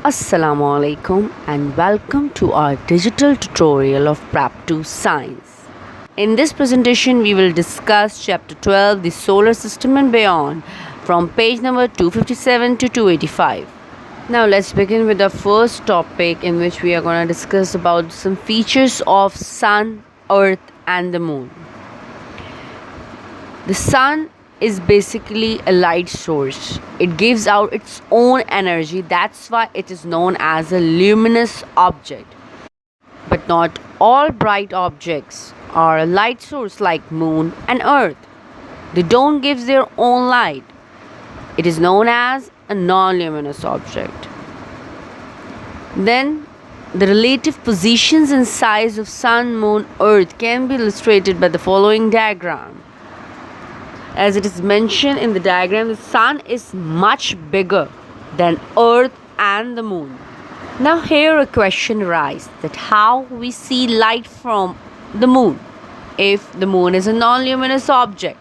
Assalamu alaikum and welcome to our digital tutorial of Prep 2 Science. In this presentation, we will discuss Chapter 12, the Solar System and Beyond, from page number 257 to 285. Now, let's begin with the first topic in which we are going to discuss about some features of Sun, Earth, and the Moon. The sun is basically a light source. It gives out its own energy. That's why it is known as a luminous object. But not all bright objects are a light source like moon and earth. They don't give their own light. It is known as a non-luminous object. Then the relative positions and size of sun, moon, earth can be illustrated by the following diagram. As it is mentioned in the diagram, the sun is much bigger than earth and the moon. Now here a question arises that how we see light from the moon if the moon is a non-luminous object.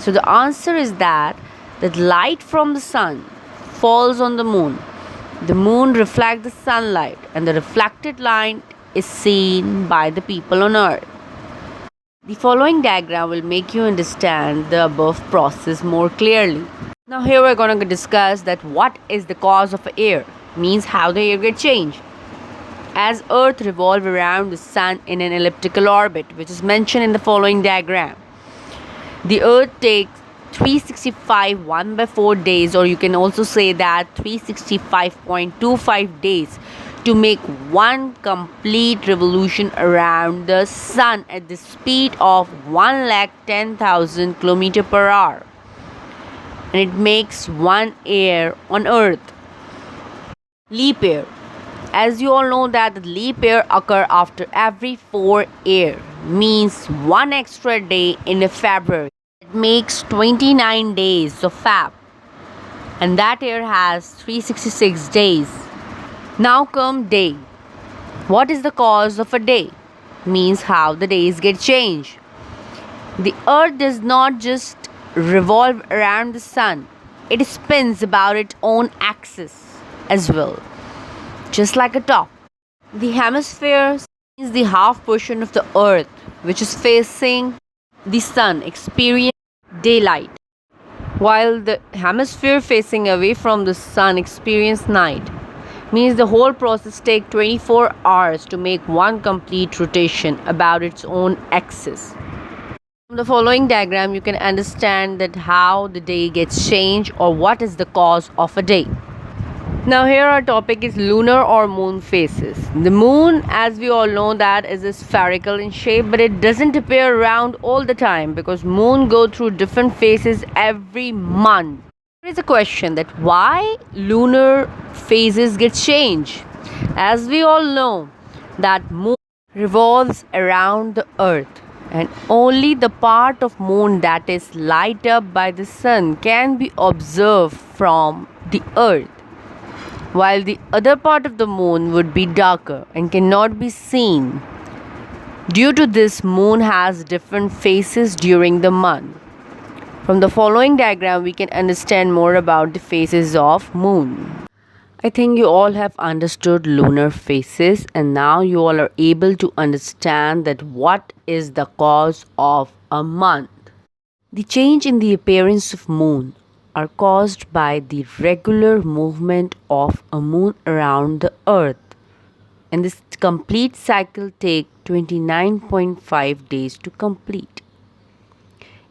So the answer is that light from the sun falls on the moon. The moon reflects the sunlight and the reflected light is seen by the people on earth. The following diagram will make you understand the above process more clearly. Now here we're going to discuss that what is the cause of air, means how the air gets changed. As Earth revolves around the Sun in an elliptical orbit, which is mentioned in the following diagram. The Earth takes 365 1/4 days, or you can also say that 365.25 days to make one complete revolution around the sun at the speed of 110,000 km per hour. And it makes one year on earth. Leap year. As you all know that the leap year occur after every 4 years, means one extra day in a February. It makes 29 days of Feb. And that year has 366 days. Now come day. What is the cause of a day? Means how the days get changed. The earth does not just revolve around the sun. It spins about its own axis as well. Just like a top. The hemisphere is the half portion of the earth which is facing the sun experience daylight, while the hemisphere facing away from the sun experience night. Means the whole process takes 24 hours to make one complete rotation about its own axis. From the following diagram, you can understand that how the day gets changed or what is the cause of a day. Now here our topic is lunar or moon phases. The moon, as we all know, that is spherical in shape, but it doesn't appear round all the time because moon go through different phases every month. There is a question that why lunar phases get changed. As we all know that moon revolves around the earth and only the part of moon that is light up by the sun can be observed from the earth, while the other part of the moon would be darker and cannot be seen. Due to this, moon has different phases during the month. From the following diagram, we can understand more about the phases of moon. I think you all have understood lunar phases, and now you all are able to understand that what is the cause of a month. The change in the appearance of moon are caused by the regular movement of a moon around the earth, and this complete cycle takes 29.5 days to complete.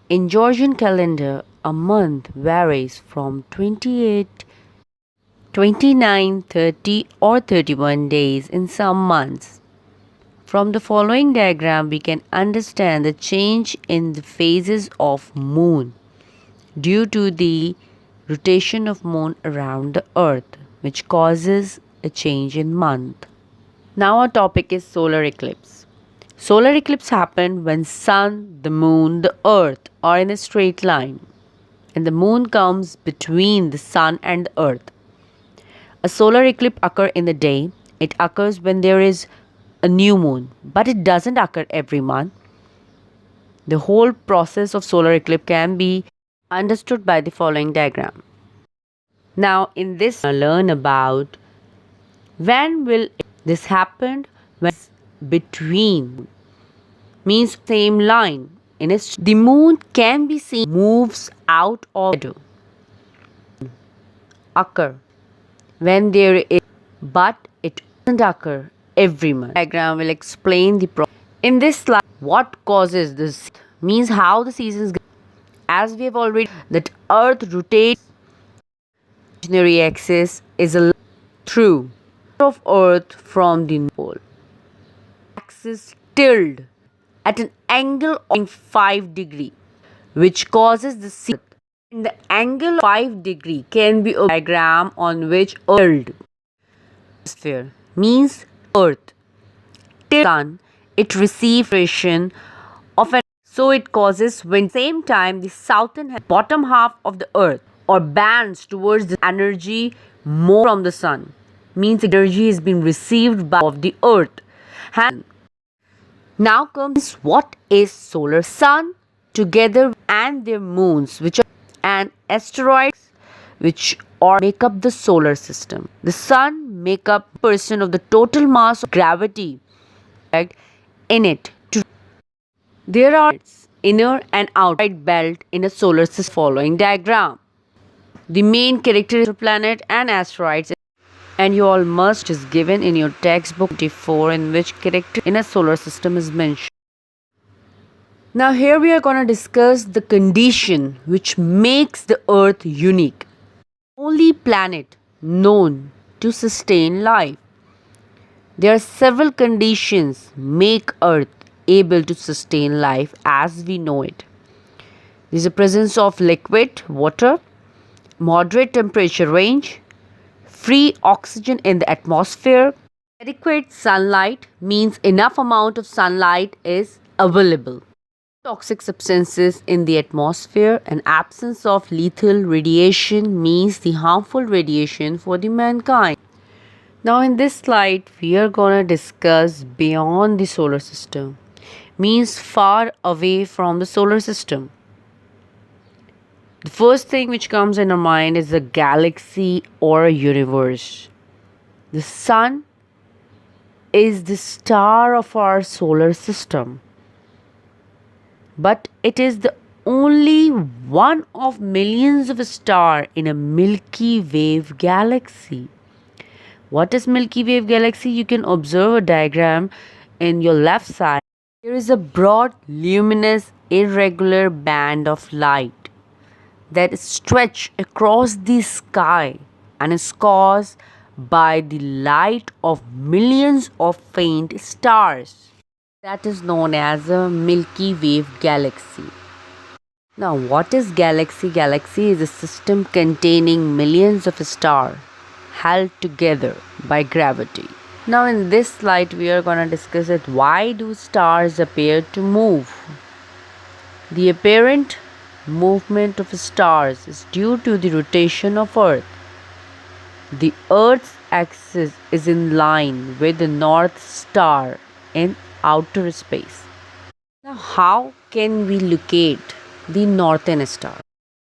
In Georgian calendar, a month varies from 28, 29, 30 or 31 days in some months. From the following diagram, we can understand the change in the phases of moon due to the rotation of moon around the earth, which causes a change in month. Now our topic is solar eclipse. Solar eclipse happen when sun, the moon, the earth are in a straight line and the moon comes between the sun and the earth. A solar eclipse occurs in the day. It occurs when there is a new moon, but it doesn't occur every month. The whole process of solar eclipse can be understood by the following diagram. Now in this learn about When will this happen? When between means same line. In its the moon can be seen moves out of shadow occur when there is, but it doesn't occur every month. Diagram will explain the problem. In this slide, what causes this means how the seasons go. As we have already that Earth rotates imaginary axis is a through of Earth from the pole. Axis tilted at an angle of 5 degree, which causes the season. The angle of 5 degree can be a diagram on which Earth sphere means Earth till Sun it receives radiation of an so it causes when same time the southern bottom half of the Earth or bends towards the energy more from the Sun means energy is being received by of the Earth. Now comes what is solar sun together and their moons which are and asteroids which or make up the solar system. The sun make up percent of the total mass of gravity in it. There are inner and outside belt in a solar system following diagram. The main characteristics of planet and asteroids and you all must is given in your textbook 24 in which character in a solar system is mentioned. Now here we are going to discuss the condition which makes the earth unique. Only planet known to sustain life. There are several conditions make earth able to sustain life as we know it. There is the presence of liquid water, moderate temperature range, free oxygen in the atmosphere, adequate sunlight means enough amount of sunlight is available, toxic substances in the atmosphere, and absence of lethal radiation means the harmful radiation for the mankind. Now in this slide we are going to discuss beyond the solar system means far away from the solar system. The first thing which comes in our mind is a galaxy or a universe. The sun is the star of our solar system, but it is the only one of millions of stars in a Milky Way galaxy. What is Milky Way galaxy? You can observe a diagram in your left side. There is a broad, luminous, irregular band of light that stretch across the sky and is caused by the light of millions of faint stars. That is known as a Milky Way galaxy. Now, what is galaxy? Galaxy is a system containing millions of stars held together by gravity. Now, in this slide, we are going to discuss it. Why do stars appear to move? The apparent movement of stars is due to the rotation of Earth. The Earth's axis is in line with the North Star in outer space. Now, how can we locate the Northern Star?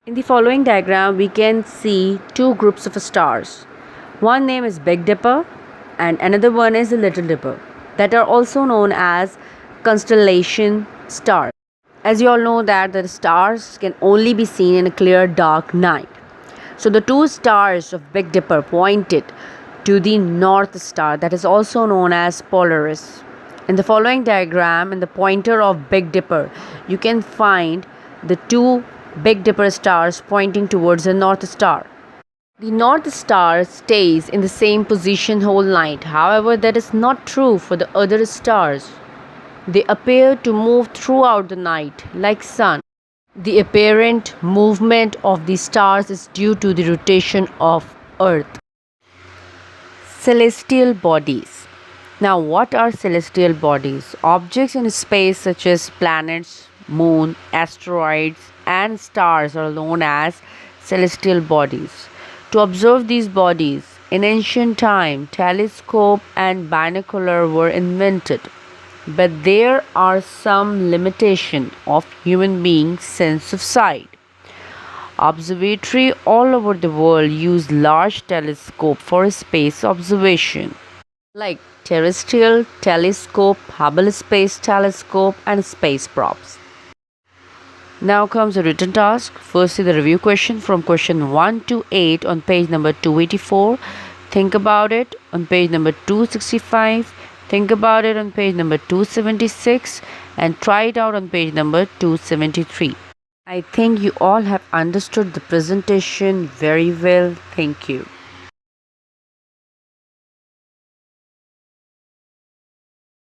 In the following diagram, we can see two groups of stars. One name is Big Dipper and another one is the Little Dipper, that are also known as constellation stars. As you all know that the stars can only be seen in a clear dark night. So the two stars of Big Dipper pointed to the North Star, that is also known as Polaris. In the following diagram, in the pointer of Big Dipper, you can find the two Big Dipper stars pointing towards the North Star. The North Star stays in the same position whole night. However, that is not true for the other stars. They appear to move throughout the night like sun. The apparent movement of the stars is due to the rotation of Earth. Celestial bodies. Now, what are celestial bodies? Objects in space such as planets, moon, asteroids, and stars are known as celestial bodies. To observe these bodies, in ancient time, telescope and binocular were invented. But there are some limitation of human beings' sense of sight. Observatory all over the world use large telescope for space observation. like terrestrial telescope, Hubble Space Telescope, and space probes. Now comes the written task. Firstly, the review question from question 1 to 8 on page number 284. Think about it on page number 265. Think about it on page number 276 and try it out on page number 273. I think you all have understood the presentation very well. Thank you.